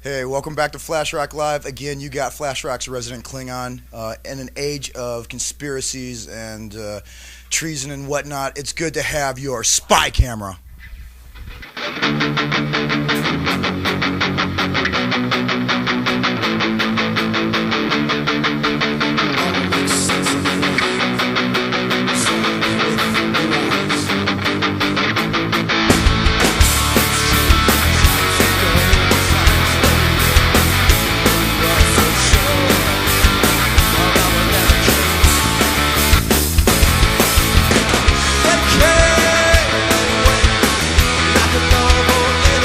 Hey, welcome back to Flashrock Live. Again, you got Flashrock's resident Klingon. In an age of conspiracies and treason and whatnot, it's good to have your spy camera. Like a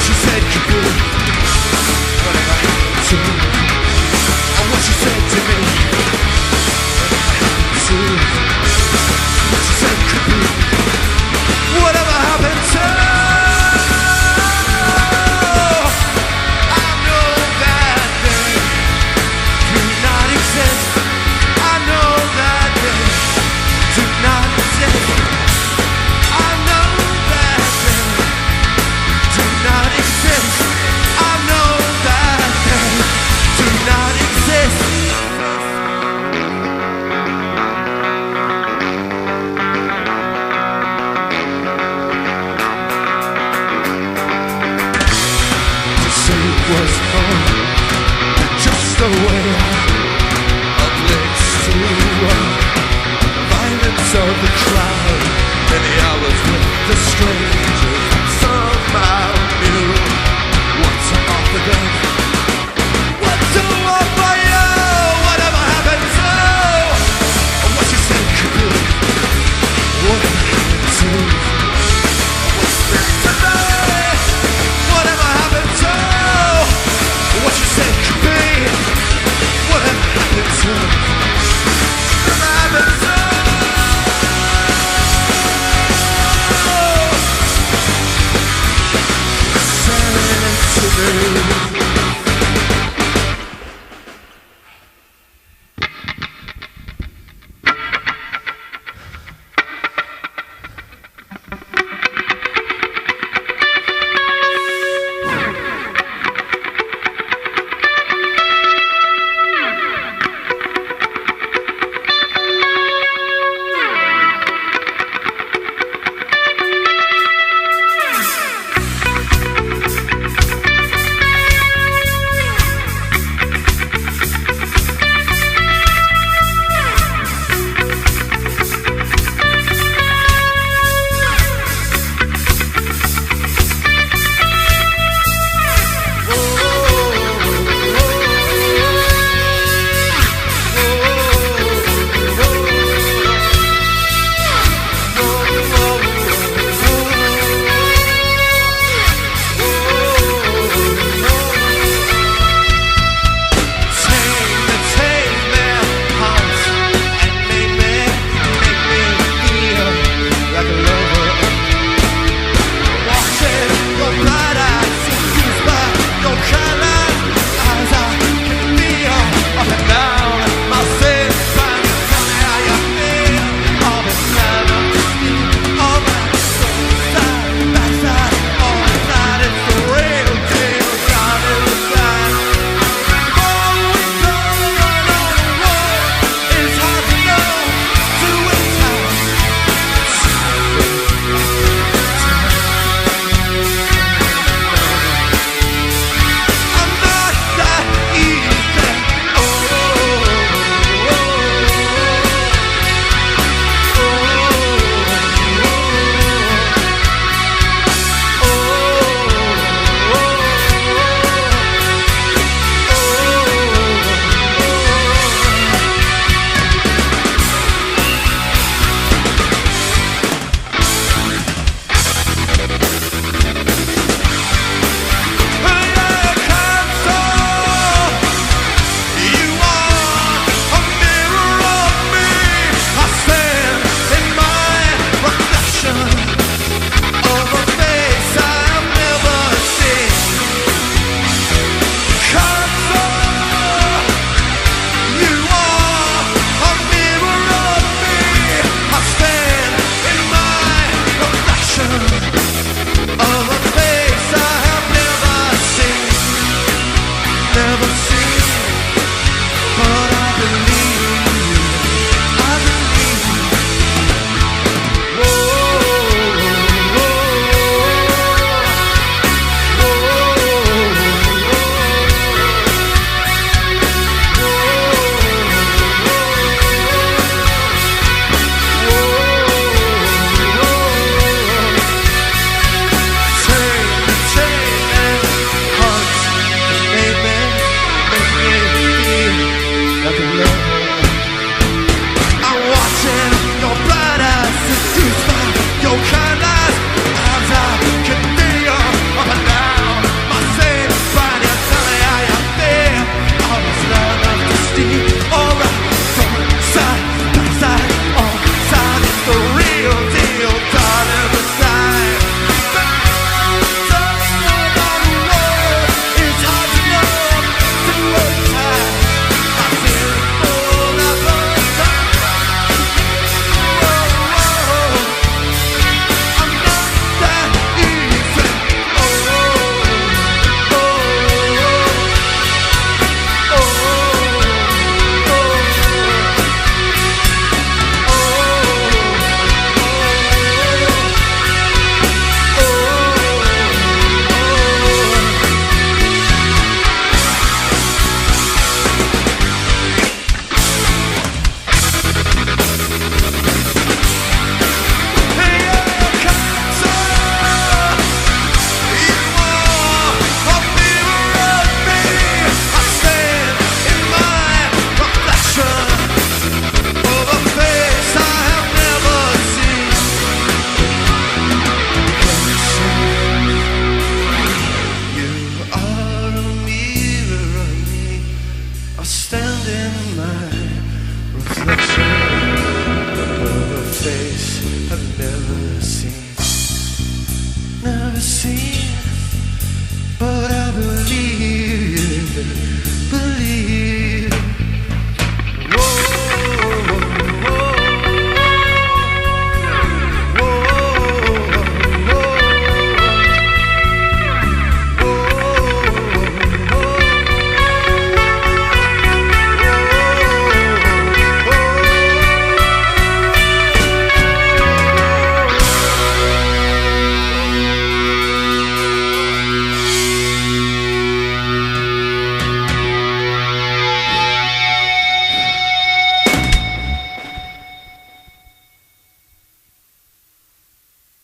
she said kaboom. Whatever happened to me? And what she said to me. She said kaboom. Whatever happened to? I know that they do not exist. I know that they do not exist. I know that they do not exist.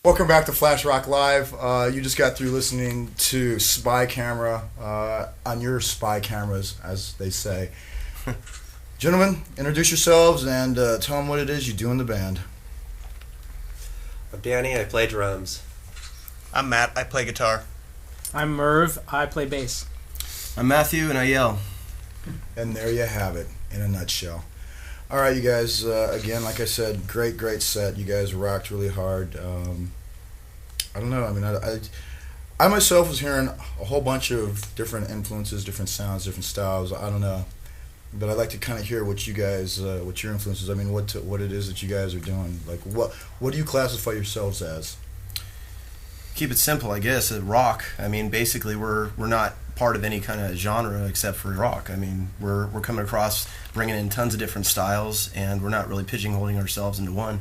Welcome back to Flash Rock Live. You just got through listening to Spy Camera on your spy cameras, as they say. Gentlemen, introduce yourselves and tell them what it is you do in the band. I'm Danny, I play drums. I'm Matt, I play guitar. I'm Murv, I play bass. I'm Matthew, and I yell. And there you have it, in a nutshell. All right, you guys, again, like I said, great set. You guys rocked really hard. I don't know, I mean, I myself was hearing a whole bunch of different influences, different sounds, different styles. I don't know. But I'd like to kind of hear what you guys, what your influences, I mean, what it is that you guys are doing. Like, what do you classify yourselves as? Keep it simple, I guess. Rock. I mean, basically, we're not part of any kind of genre except for rock. I mean, we're coming across, bringing in tons of different styles, and we're not really pigeonholing ourselves into one.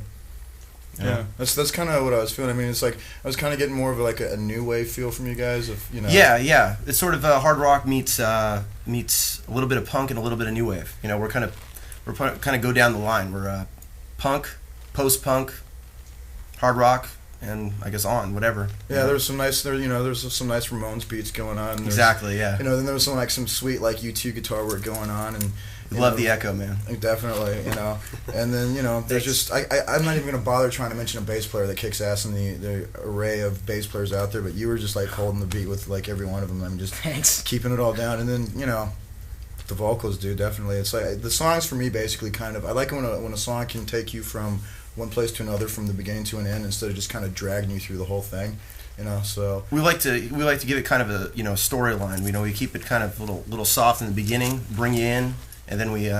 Yeah, that's kind of what I was feeling. I mean, it's like I was kind of getting more of like a new wave feel from you guys. Yeah. It's sort of hard rock meets a little bit of punk and a little bit of new wave. You know, we're kind of go down the line. We're punk, post punk, hard rock, and I guess whatever. Yeah, there's some nice there's some nice Ramones beats going on. Exactly. Yeah. Then there was some sweet like U2 guitar work going on, and love the echo, man. Definitely, and then there's just I'm not even gonna bother trying to mention a bass player that kicks ass in the array of bass players out there, but you were just like holding the beat with like every one of them. I'm just keeping it all down, and then the vocals do definitely. It's like the songs for me basically kind of I like it when a song can take you from one place to another from the beginning to an end instead of just kind of dragging you through the whole thing. So we like to give it kind of a storyline. We keep it kind of little soft in the beginning, bring you in. And then we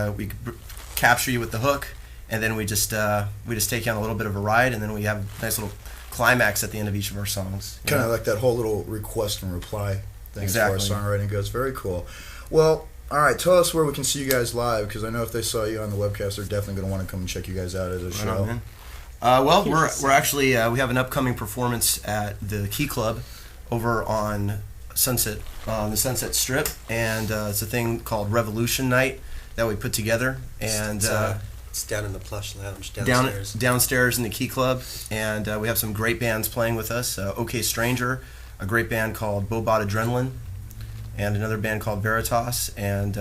capture you with the hook, and then we just take you on a little bit of a ride, and then we have a nice little climax at the end of each of our songs. Kind of like that whole little request and reply thing exactly. As far as songwriting goes. Very cool. Well, all right, tell us where we can see you guys live, because I know if they saw you on the webcast, they're definitely going to want to come and check you guys out at a show. Right on, man. We're actually we have an upcoming performance at the Key Club over on Sunset, on the Sunset Strip, and it's a thing called Revolution Night that we put together, and it's down in the plush lounge downstairs in the Key Club, and we have some great bands playing with us. OK Stranger, a great band called Bobot Adrenaline, and another band called Veritas, and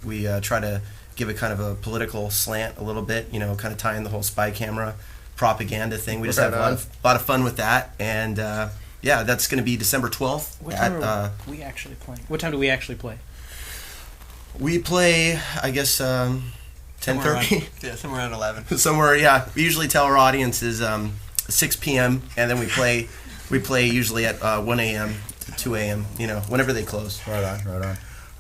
we try to give it kind of a political slant a little bit, kind of tie in the whole spy camera propaganda thing. We just have a lot of fun with that, and that's going to be December 12th. What time are we actually playing? What time do we actually play? We play, I guess, 10:30. Yeah, somewhere around 11. Somewhere, yeah. We usually tell our audience is 6 p.m. and then we play usually at 1 a.m. to 2 a.m. Whenever they close. Right on. All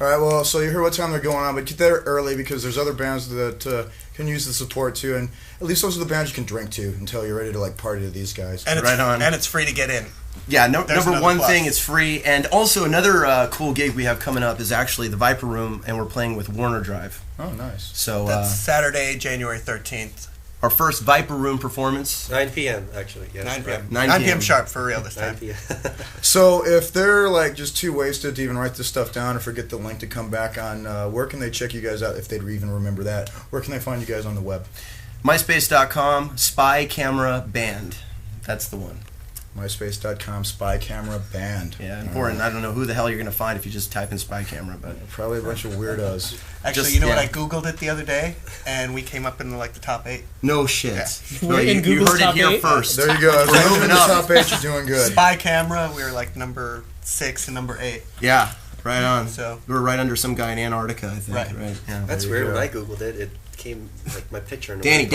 right. Well, so you hear what time they're going on, but get there early because there's other bands that can use the support too, and at least those are the bands you can drink to until you're ready to like party to these guys. And it's, right on. And it's free to get in. Yeah, number one thing, it's free. And also another cool gig we have coming up is actually the Viper Room, and we're playing with Warner Drive. Oh, nice. So that's Saturday, January 13th. Our first Viper Room performance. 9 p.m. actually. Yes, 9 p.m. 9 p.m. sharp for real this time. 9 p.m. So if they're like just too wasted to even write this stuff down or forget the link to come back on, where can they check you guys out if they'd even remember that? Where can they find you guys on the web? MySpace.com, SPYCAMERA Band. That's the one. MySpace.com, SPYCAMERA Band. Yeah, important. I don't know who the hell you're going to find if you just type in SPYCAMERA, but probably a bunch of weirdos. Actually, what? I Googled it the other day, and we came up in the top 8. No shit. Yeah. No, you heard it here first. There you go. If you're moving to top 8, you're doing good. Spy Camera, we were like number 6 and number 8. Yeah, right on. So we were right under some guy in Antarctica, I think. Right. Yeah. That's weird. When I Googled it, it came like my picture. In Danny. You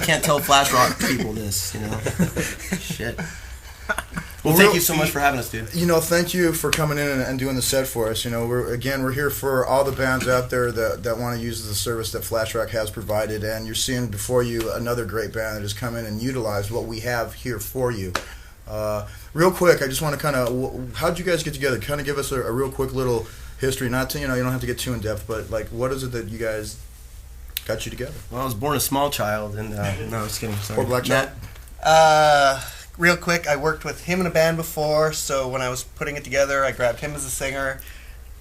can't tell Flash Rock people this, Shit. Well, thank you so much for having us, dude. Thank you for coming in and doing the set for us. We're here for all the bands out there that want to use the service that Flash Rock has provided, and you're seeing before you another great band that has come in and utilized what we have here for you. Real quick, I just want to how'd you guys get together? Kind of give us a real quick little history. Not to you don't have to get too in depth, but like, what is it that you guys got you together? Well, I was born a small child, and no, just kidding. Sorry. Poor black child. Real quick, I worked with him in a band before, so when I was putting it together, I grabbed him as a singer.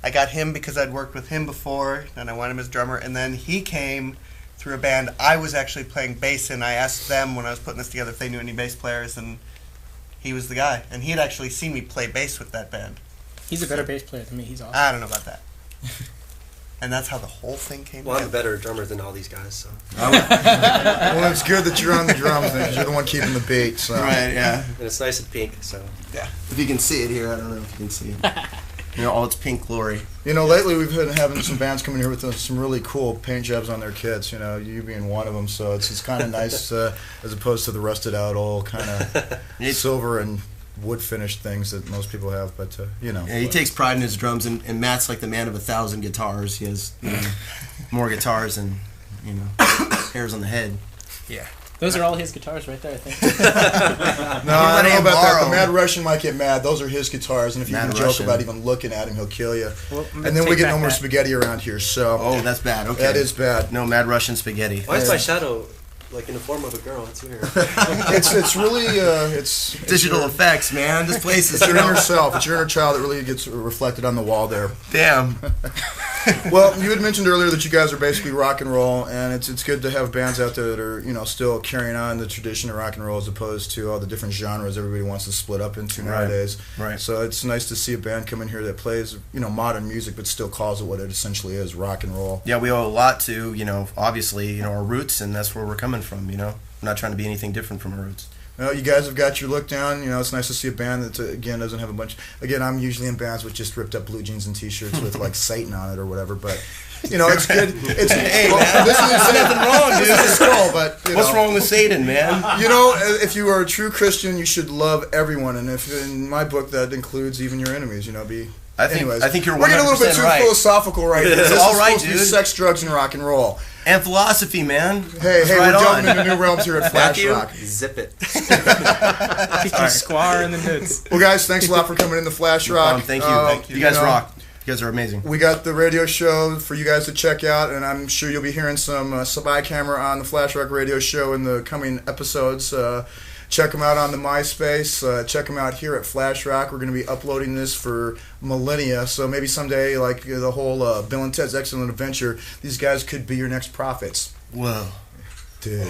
I got him because I'd worked with him before, and I wanted him as drummer, and then he came through a band I was actually playing bass in. I asked them when I was putting this together if they knew any bass players, and he was the guy. And he had actually seen me play bass with that band. He's a better bass player than me. He's awesome. I don't know about that. And that's how the whole thing came Well, I'm a together. better drummer than all these guys, so. Well, it's good that you're on the drums because you're the one keeping the beat. So. Right, yeah. And it's nice and pink, so. If you can see it here, I don't know if you can see it. You know, all its pink glory. You know, lately we've been having some bands coming here with some really cool paint jobs on their kits. You know, you being one of them, so it's kind of nice as opposed to the rusted out old kind of silver and wood finished things that most people have. But you know, Yeah, he takes pride in his drums, and Matt's like the man of 1,000 guitars. He has more guitars than hairs on the head. Yeah. Those are all his guitars right there, I think. No, I don't know about that. The borrow. Mad Russian might get mad. Those are his guitars, and if you Mad even joke Russian. about even looking at him, he'll kill you. Well, And then we take get back no more that. spaghetti around here. So Oh, that's bad. Okay. that is bad. No Mad Russian spaghetti. Why is my shadow, like, in the form of a girl? It's weird. It's really it's Digital your, effects, man. This place is it's your inner self. It's your inner child that really gets reflected on the wall there. damn. Well, you had mentioned earlier that you guys are basically rock and roll, and it's good to have bands out there that are still carrying on the tradition of rock and roll as opposed to all the different genres everybody wants to split up into nowadays. Right. So it's nice to see a band come in here that plays modern music but still calls it what it essentially is, rock and roll. Yeah, we owe a lot to obviously our roots, and that's where we're coming from. We're not trying to be anything different from our roots. Well, you guys have got your look down. It's nice to see a band that, again, doesn't have a bunch. Again, I'm usually in bands with just ripped up blue jeans and T-shirts with, like, Satan on it or whatever. But, it's good. It's, Hey, well, man, this is nothing wrong, dude. This is a skull, but, What's wrong with Satan, man? If you are a true Christian, you should love everyone. And if in my book, that includes even your enemies, Anyways, I think you're 100% we're getting a little bit too right. philosophical right here. This All is right, supposed to be dude. sex, drugs, and rock and roll. And philosophy, man. Hey, That's we're right jumping on. into new realms here at Flash Matthew, Rock. zip it. Tiki Squire and the Nudes. Well, guys, thanks a lot for coming into Flash Rock. Thank you. You guys rock. You guys are amazing. We got the radio show for you guys to check out, and I'm sure you'll be hearing some SPYCAMERA on the Flash Rock radio show in the coming episodes. Check them out on the MySpace. Check them out here at Flash Rock. We're going to be uploading this for millennia, so maybe someday, like the whole Bill and Ted's Excellent Adventure, these guys could be your next prophets. Whoa. Dude.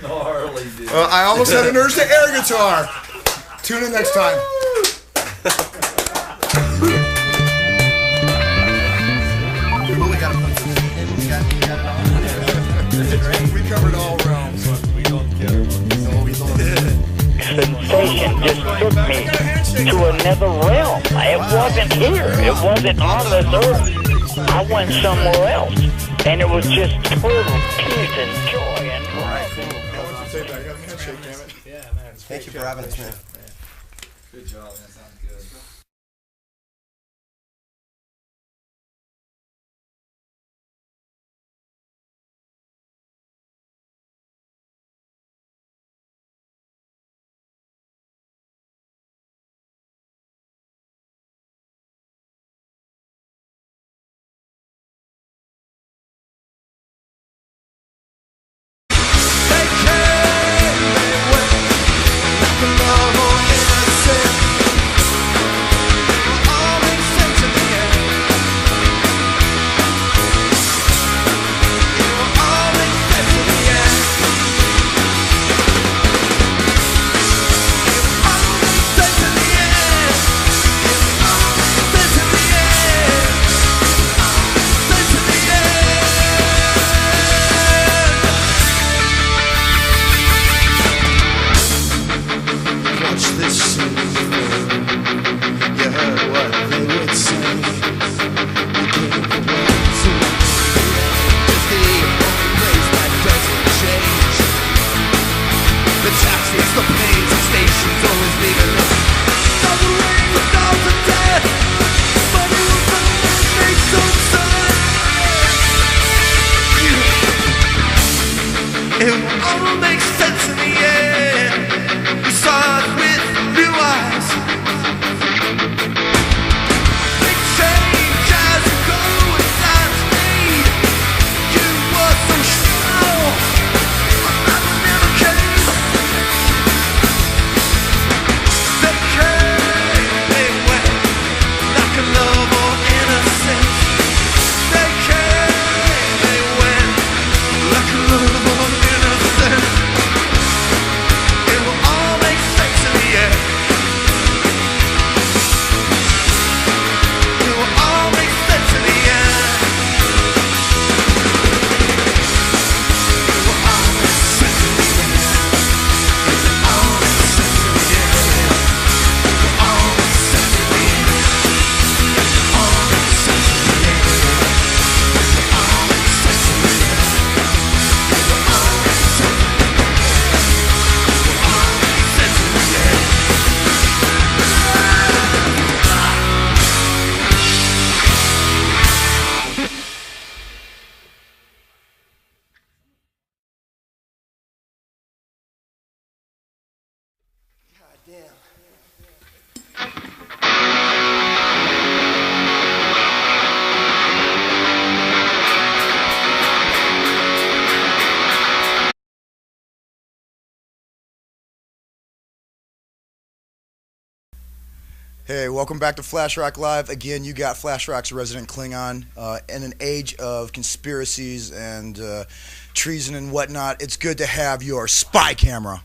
Gnarly, dude. I almost had an urge to air guitar. Tune in next time. Well, we gotta put this in. We got it on. We covered all realms. We don't care about this. Sensation just took me to another realm. It wasn't here. It wasn't on this earth. I went somewhere else. And it was just total peace and joy and love. Say that. I got a handshake, damn it. Yeah, man. Thank you for having us, man. Good job, man. Sounds good. Hey, welcome back to Flashrock Live. Again, you got Flashrock's resident Klingon. In an age of conspiracies and treason and whatnot, it's good to have your spy camera.